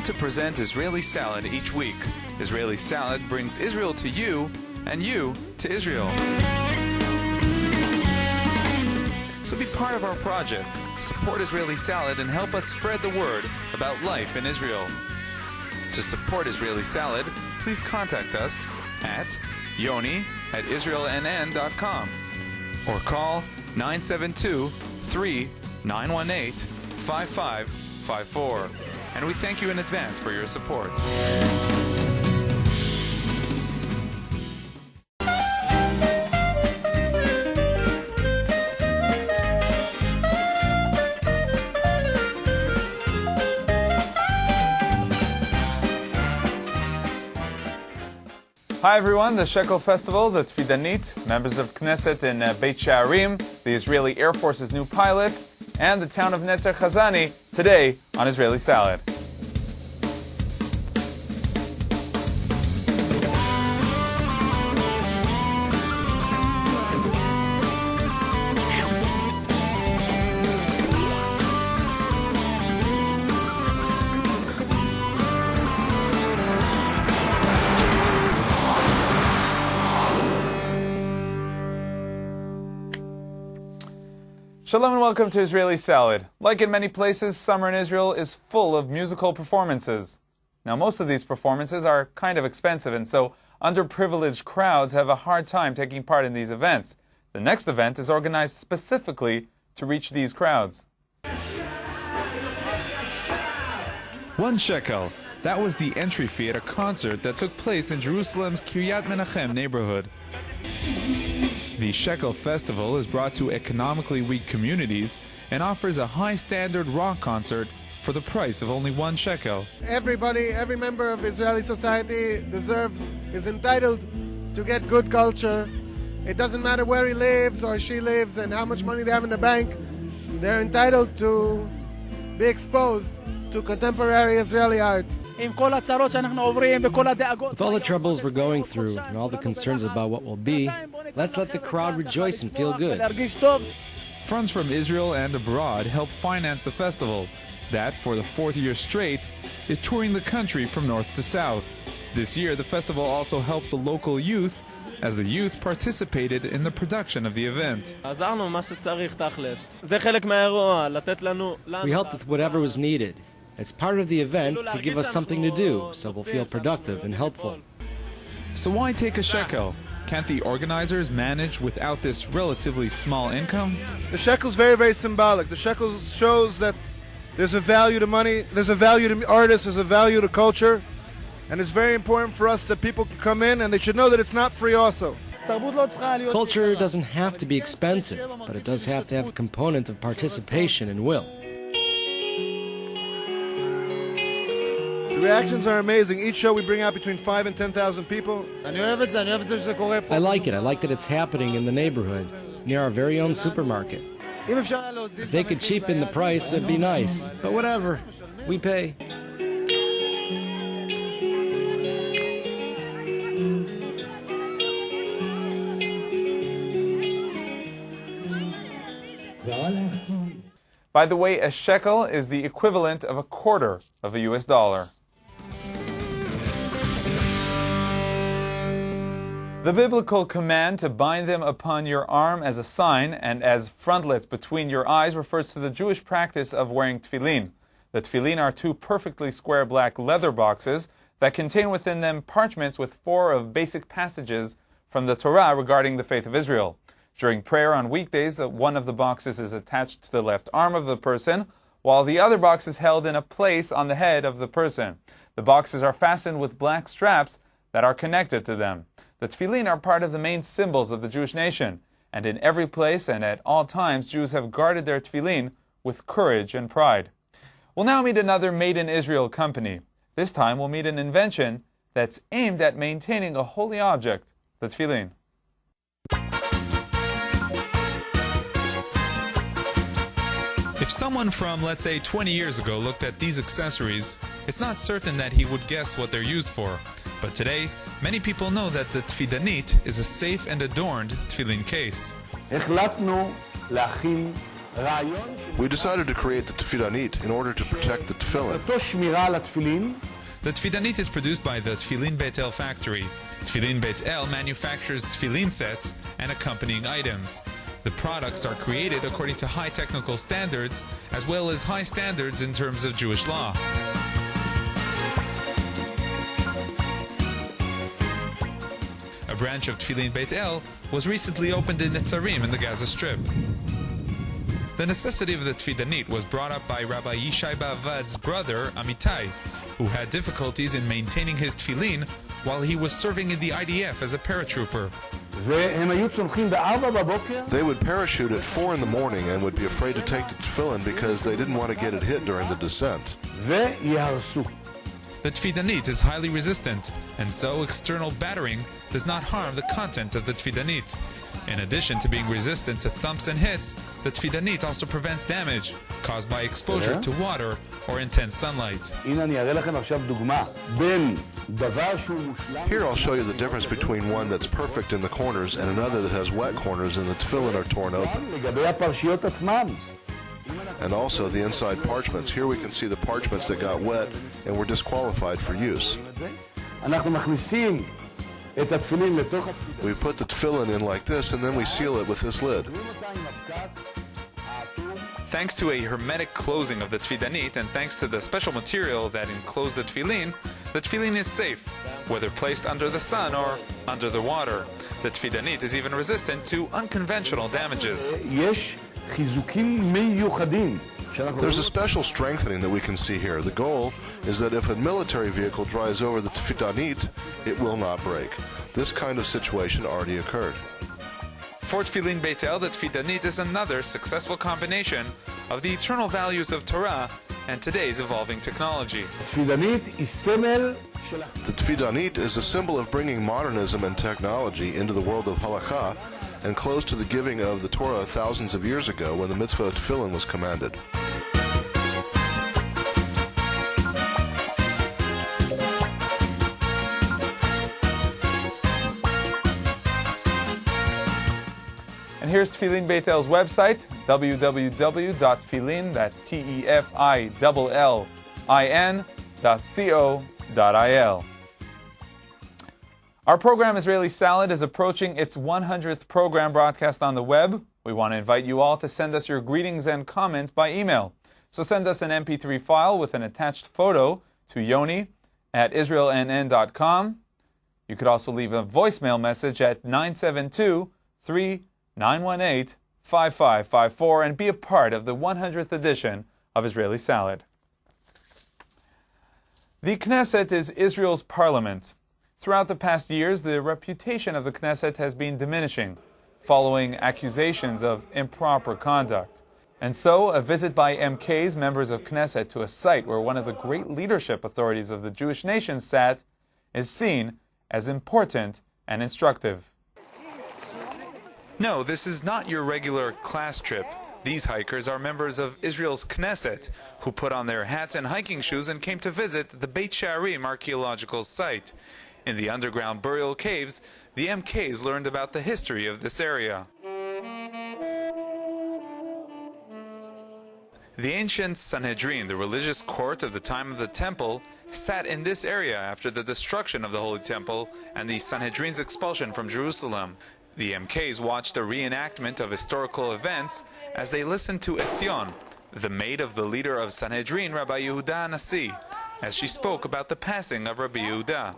to present Israeli Salad each week. Israeli Salad brings Israel to you, and you to Israel. So be part of our project. Support Israeli Salad and help us spread the word about life in Israel. To support Israeli Salad, please contact us at yoni@israelnn.com or call 972-3918-5554. And we thank you in advance for your support. Hi everyone, the Shekel Festival, the Tfidanit, members of Knesset in Beit Sha'arim, the Israeli Air Force's new pilots, and the town of Netzer Chazani, today on Israeli Salad. Shalom and welcome to Israeli Salad. Like in many places, summer in Israel is full of musical performances. Now, most of these performances are kind of expensive, and so underprivileged crowds have a hard time taking part in these events. The next event is organized specifically to reach these crowds. 1 shekel. That was the entry fee at a concert that took place in Jerusalem's Kiryat Menachem neighborhood. The Shekel Festival is brought to economically weak communities and offers a high-standard rock concert for the price of only 1 shekel. Everybody, every member of Israeli society is entitled to get good culture. It doesn't matter where he lives or she lives and how much money they have in the bank. They're entitled to be exposed to contemporary Israeli art. With all the troubles we're going through and all the concerns about what will be, let's let the crowd rejoice and feel good. Funds from Israel and abroad help finance the festival, that, for the 4th year straight, is touring the country from north to south. This year, the festival also helped the local youth, as the youth participated in the production of the event. We helped with whatever was needed. It's part of the event to give us something to do, so we'll feel productive and helpful. So why take a shekel? Can't the organizers manage without this relatively small income? The shekel is very, very symbolic. The shekel shows that there's a value to money, there's a value to artists, there's a value to culture, and it's very important for us that people can come in and they should know that it's not free also. Culture doesn't have to be expensive, but it does have to have a component of participation and will. The reactions are amazing. Each show we bring out between 5,000 and 10,000 people. I like it. I like that it's happening in the neighborhood, near our very own supermarket. If they could cheapen the price, it'd be nice. But whatever, we pay. By the way, a shekel is the equivalent of a quarter of a US dollar. The biblical command to bind them upon your arm as a sign and as frontlets between your eyes refers to the Jewish practice of wearing tefillin. The tefillin are 2 perfectly square black leather boxes that contain within them parchments with 4 of basic passages from the Torah regarding the faith of Israel. During prayer on weekdays, one of the boxes is attached to the left arm of the person, while the other box is held in a place on the head of the person. The boxes are fastened with black straps that are connected to them. The tefillin are part of the main symbols of the Jewish nation, and in every place and at all times, Jews have guarded their tefillin with courage and pride. We'll now meet another Made in Israel company. This time we'll meet an invention that's aimed at maintaining a holy object, the tefillin. If someone from, let's say, 20 years ago looked at these accessories, it's not certain that he would guess what they're used for. But today, many people know that the tfidanit is a safe and adorned tefillin case. החלטנו להכין We decided to create the tefillanit in order to protect the tefillin. The tefillanit is produced by the Tefillin Beit El factory. Tefillin Beit El manufactures tefillin sets and accompanying items. The products are created according to high technical standards, as well as high standards in terms of Jewish law. A branch of Tefillin Beit El was recently opened in Netzarim in the Gaza Strip. The necessity of the tefillanit was brought up by Rabbi Yishai Ba'avad's brother, Amitai, who had difficulties in maintaining his tefillin while he was serving in the IDF as a paratrooper. They would parachute at 4 in the morning and would be afraid to take the tefillin because they didn't want to get it hit during the descent. The tefillanit is highly resistant, and so external battering does not harm the content of the tefillanit. In addition to being resistant to thumps and hits, the tefillanit also prevents damage caused by exposure to water or intense sunlight. Here I'll show you the difference between one that's perfect in the corners and another that has wet corners and the tefillin are torn open. And also the inside parchments. Here we can see the parchments that got wet and were disqualified for use. We put the tefillin in like this and then we seal it with this lid. Thanks to a hermetic closing of the tefillanit and thanks to the special material that enclosed the tefillin is safe, whether placed under the sun or under the water. The tefillanit is even resistant to unconventional damages. There's a special strengthening that we can see here. The goal is that if a military vehicle drives over the tefillanit, it will not break. This kind of situation already occurred. For Tefillin Beit El, the tefillanit is another successful combination of the eternal values of Torah and today's evolving technology. The tefillanit is a symbol of bringing modernism and technology into the world of halakha and close to the giving of the Torah thousands of years ago when the mitzvah of tefillin was commanded. And here's Tefillin Beit El's website, www.tefillin, that's tefillin.co.il. Our program Israeli Salad is approaching its 100th program broadcast on the web. We want to invite you all to send us your greetings and comments by email. So send us an MP3 file with an attached photo to yoni@israelnn.com. You could also leave a voicemail message at 972-3918-5554 and be a part of the 100th edition of Israeli Salad. The Knesset is Israel's parliament. Throughout the past years, the reputation of the Knesset has been diminishing, following accusations of improper conduct. And so, a visit by MKs, members of Knesset, to a site where one of the great leadership authorities of the Jewish nation sat, is seen as important and instructive. No, this is not your regular class trip. These hikers are members of Israel's Knesset, who put on their hats and hiking shoes and came to visit the Beit She'arim archaeological site. In the underground burial caves, the MKs learned about the history of this area. The ancient Sanhedrin, the religious court of the time of the Temple, sat in this area after the destruction of the Holy Temple and the Sanhedrin's expulsion from Jerusalem. The MKs watched a reenactment of historical events as they listened to Etzion, the maid of the leader of Sanhedrin, Rabbi Yehuda Nasi, as she spoke about the passing of Rabbi Yehuda.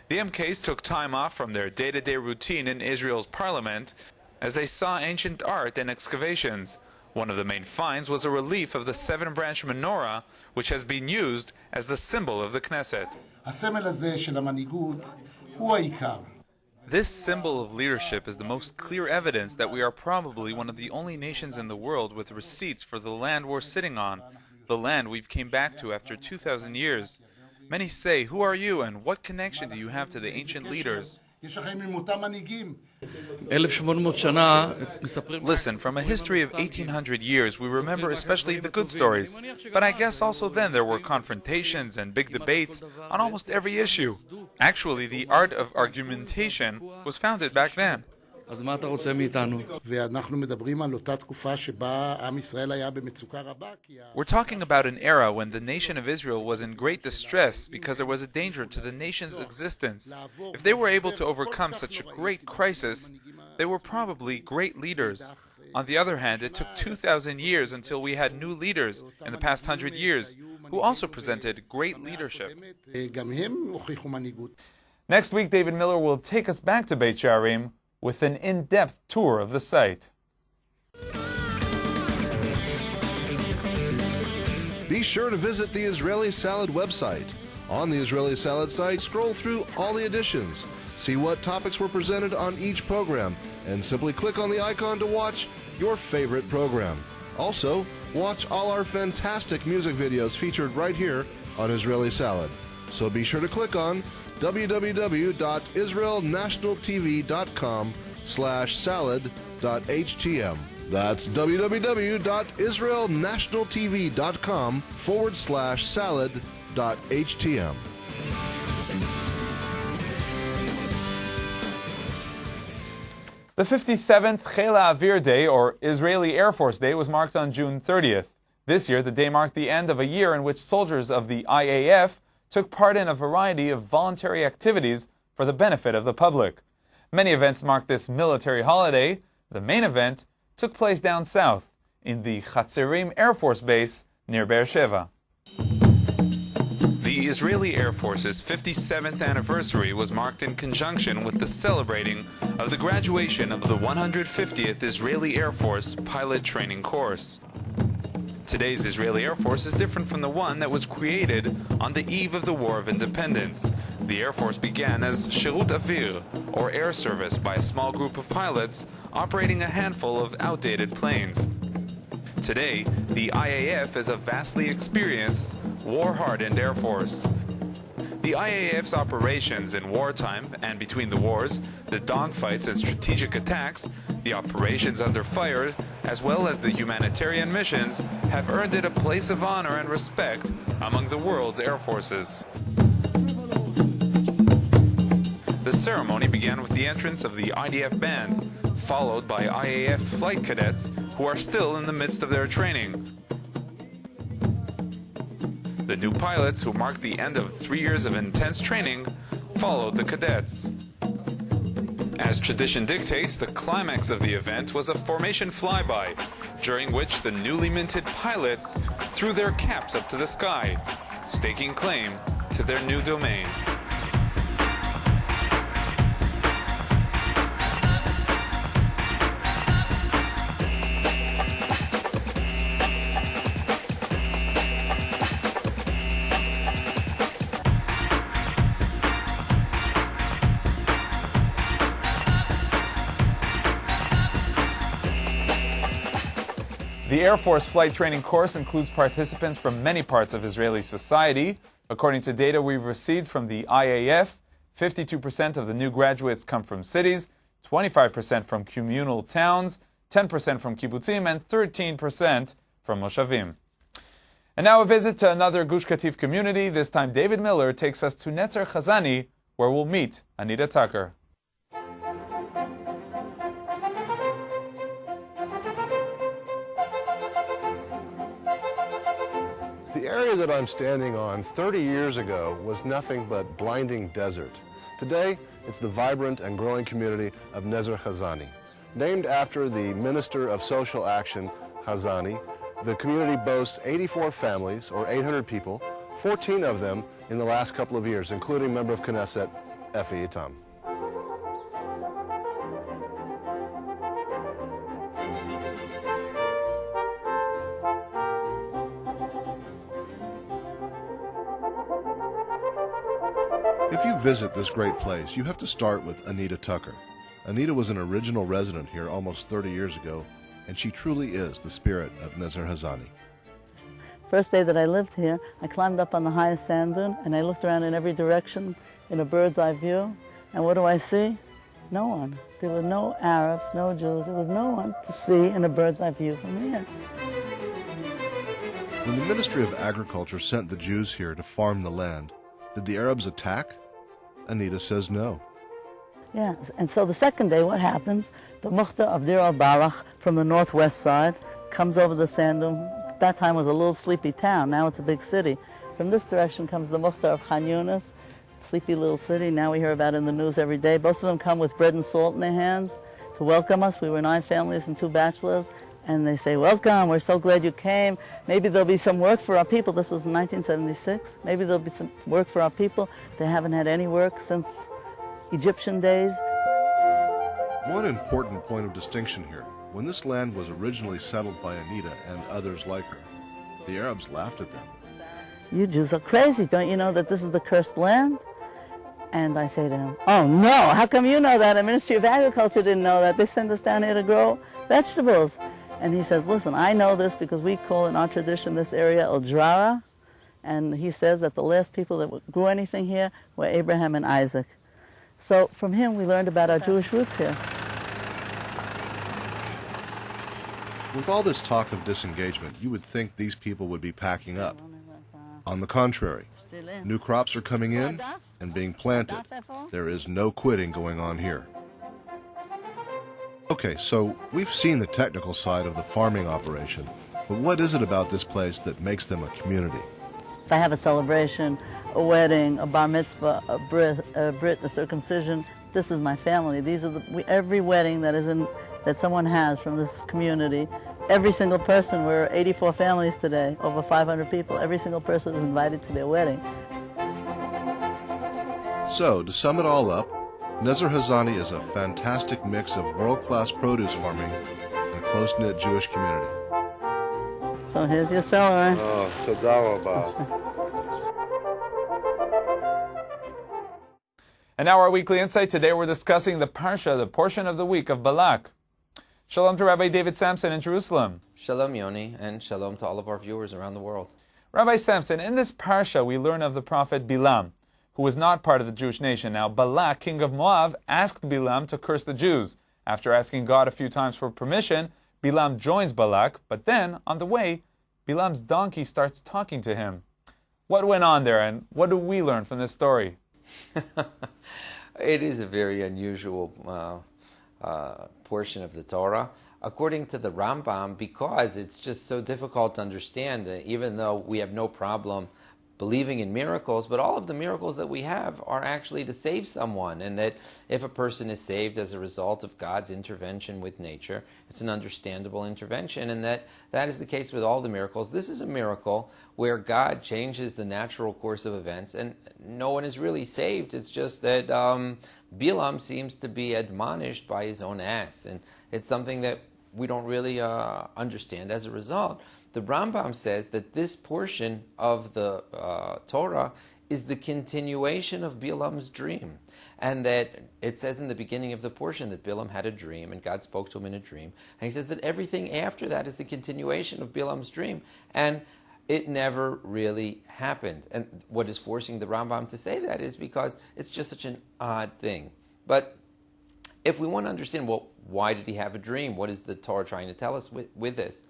The MKs took time off from their day-to-day routine in Israel's parliament as they saw ancient art and excavations. One of the main finds was a relief of the 7-branch menorah, which has been used as the symbol of the Knesset. This symbol of leadership is the most clear evidence that we are probably one of the only nations in the world with receipts for the land we're sitting on, the land we've came back to after 2,000 years. Many say, who are you and what connection do you have to the ancient leaders? Listen, from a history of 1800 years, we remember especially the good stories. But I guess also then there were confrontations and big debates on almost every issue. Actually, the art of argumentation was founded back then. אז מה אתה רוצה מאיתנו? ואנחנו מדברים על אותה תקופה שבה עם ישראל היה במצוקה רבה. We're talking about an era when the nation of Israel was in great distress because there was a danger to the nation's existence. If they were able to overcome such a great crisis, they were probably great leaders. On the other hand, it took 2,000 years until we had new leaders in the past 100 years who also presented great leadership. Next week, David Miller will take us back to Beit She'arim with an in-depth tour of the site. Be sure to visit the Israeli Salad website. On the Israeli Salad site, scroll through all the editions, see what topics were presented on each program, and simply click on the icon to watch your favorite program. Also, watch all our fantastic music videos featured right here on Israeli Salad. So be sure to click on www.israelnationaltv.com/salad.htm. That's www.israelnationaltv.com/salad.htm. The 57th Chel HaAvir Day, or Israeli Air Force Day, was marked on June 30th. This year, the day marked the end of a year in which soldiers of the IAF took part in a variety of voluntary activities for the benefit of the public. Many events marked this military holiday. The main event took place down south, in the Chatzerim Air Force Base near Be'er Sheva. The Israeli Air Force's 57th anniversary was marked in conjunction with the celebrating of the graduation of the 150th Israeli Air Force pilot training course. Today's Israeli Air Force is different from the one that was created on the eve of the War of Independence. The Air Force began as Shirut Avir, or air service, by a small group of pilots operating a handful of outdated planes. Today, the IAF is a vastly experienced, war-hardened Air Force. The IAF's operations in wartime and between the wars, the dogfights and strategic attacks, the operations under fire, as well as the humanitarian missions, have earned it a place of honor and respect among the world's air forces. The ceremony began with the entrance of the IDF band, followed by IAF flight cadets who are still in the midst of their training. The new pilots, who marked the end of 3 years of intense training, followed the cadets. As tradition dictates, the climax of the event was a formation flyby, during which the newly minted pilots threw their caps up to the sky, staking claim to their new domain. The Air Force flight training course includes participants from many parts of Israeli society. According to data we've received from the IAF, 52% of the new graduates come from cities, 25% from communal towns, 10% from kibbutzim, and 13% from moshavim. And now a visit to another Gush Katif community. This time David Miller takes us to Netzer Chazani, where we'll meet Anita Tucker. The area that I'm standing on 30 years ago was nothing but blinding desert. Today, it's the vibrant and growing community of Netzer Chazani. Named after the Minister of Social Action, Chazani, the community boasts 84 families, or 800 people, 14 of them in the last couple of years, including member of Knesset, Effie Itam. If you visit this great place, you have to start with Anita Tucker. Anita was an original resident here almost 30 years ago, and she truly is the spirit of Netzer Chazani. First day that I lived here, I climbed up on the highest sand dune and I looked around in every direction in a bird's eye view. And what do I see? No one. There were no Arabs, no Jews. There was no one to see in a bird's eye view from here. When the Ministry of Agriculture sent the Jews here to farm the land, did the Arabs attack? Anita says no. Yeah, and so the second day, what happens? The Mukhtar of Dir al-Balach from the northwest side comes over the sand dune. That time was a little sleepy town, now it's a big city. From this direction comes the Mukhtar of Khan Yunis, sleepy little city, now we hear about it in the news every day. Both of them come with bread and salt in their hands to welcome us. We were 9 families and 2 bachelors, and they say, welcome, we're so glad you came. Maybe there'll be some work for our people. This was in 1976. Maybe there'll be some work for our people. They haven't had any work since Egyptian days. One important point of distinction here. When this land was originally settled by Anita and others like her, the Arabs laughed at them. You Jews are crazy. Don't you know that this is the cursed land? And I say to him, oh no, how come you know that? The Ministry of Agriculture didn't know that. They sent us down here to grow vegetables. And he says, listen, I know this because we call in our tradition this area El Drara. And he says that the last people that grew anything here were Abraham and Isaac. So from him we learned about our Jewish roots here. With all this talk of disengagement, you would think these people would be packing up. On the contrary, new crops are coming in and being planted. There is no quitting going on here. Okay, so we've seen the technical side of the farming operation, but what is it about this place that makes them a community? If I have a celebration, a wedding, a bar mitzvah, a brit, a circumcision, this is my family. These are every wedding that someone has from this community. Every single person, we're 84 families today, over 500 people, every single person is invited to their wedding. So, to sum it all up, Nezer Hazani is a fantastic mix of world-class produce farming and a close-knit Jewish community. So here's your celery. Oh, todah rabah. And now our weekly insight. Today we're discussing the Parsha, the portion of the week of Balak. Shalom to Rabbi David Sampson in Jerusalem. Shalom, Yoni, and shalom to all of our viewers around the world. Rabbi Sampson, in this Parsha we learn of the prophet Bilam, who was not part of the Jewish nation. Now Balak, king of Moab, asked Bilam to curse the Jews. After asking God a few times for permission, Bilam joins Balak, but then, on the way, Bilam's donkey starts talking to him. What went on there, and what do we learn from this story? It is a very unusual portion of the Torah. According to the Rambam, because it's just so difficult to understand, even though we have no problem believing in miracles, but all of the miracles that we have are actually to save someone, and that if a person is saved as a result of God's intervention with nature, it's an understandable intervention, and that is the case with all the miracles. This is a miracle where God changes the natural course of events, and no one is really saved. It's just that Bilam seems to be admonished by his own ass, and it's something that we don't really understand as a result. The Rambam says that this portion of the Torah is the continuation of Bilam's dream. And that it says in the beginning of the portion that Bilam had a dream and God spoke to him in a dream. And he says that everything after that is the continuation of Bilam's dream. And it never really happened. And what is forcing the Rambam to say that is because it's just such an odd thing. But if we want to understand, well, why did he have a dream? What is the Torah trying to tell us with this?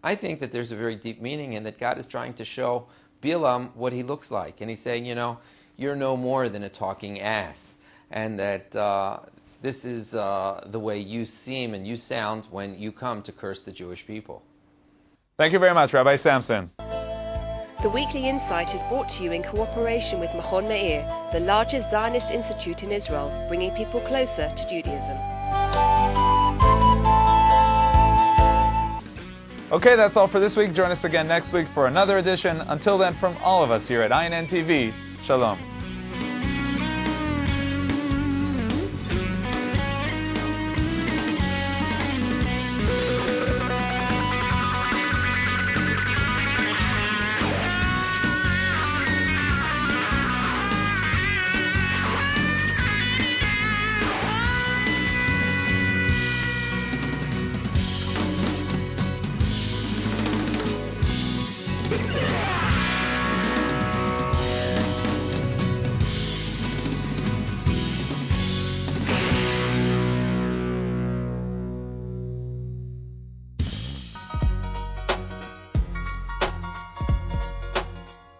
I think that there's a very deep meaning in that God is trying to show Bilam what he looks like. And he's saying, you're no more than a talking ass. And that this is the way you seem and you sound when you come to curse the Jewish people. Thank you very much, Rabbi Sampson. The Weekly Insight is brought to you in cooperation with Machon Meir, the largest Zionist institute in Israel, bringing people closer to Judaism. Okay, that's all for this week. Join us again next week for another edition. Until then, from all of us here at INN TV, Shalom.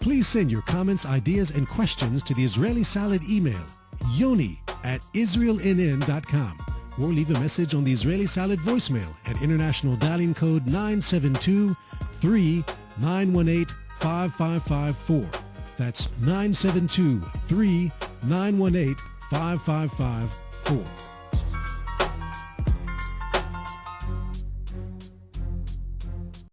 Please send your comments, ideas, and questions to the Israeli Salad email, Yoni at israelnn.com or leave a message on the Israeli Salad voicemail at international dialing code 972-3918-5554. That's 972-3918-5554.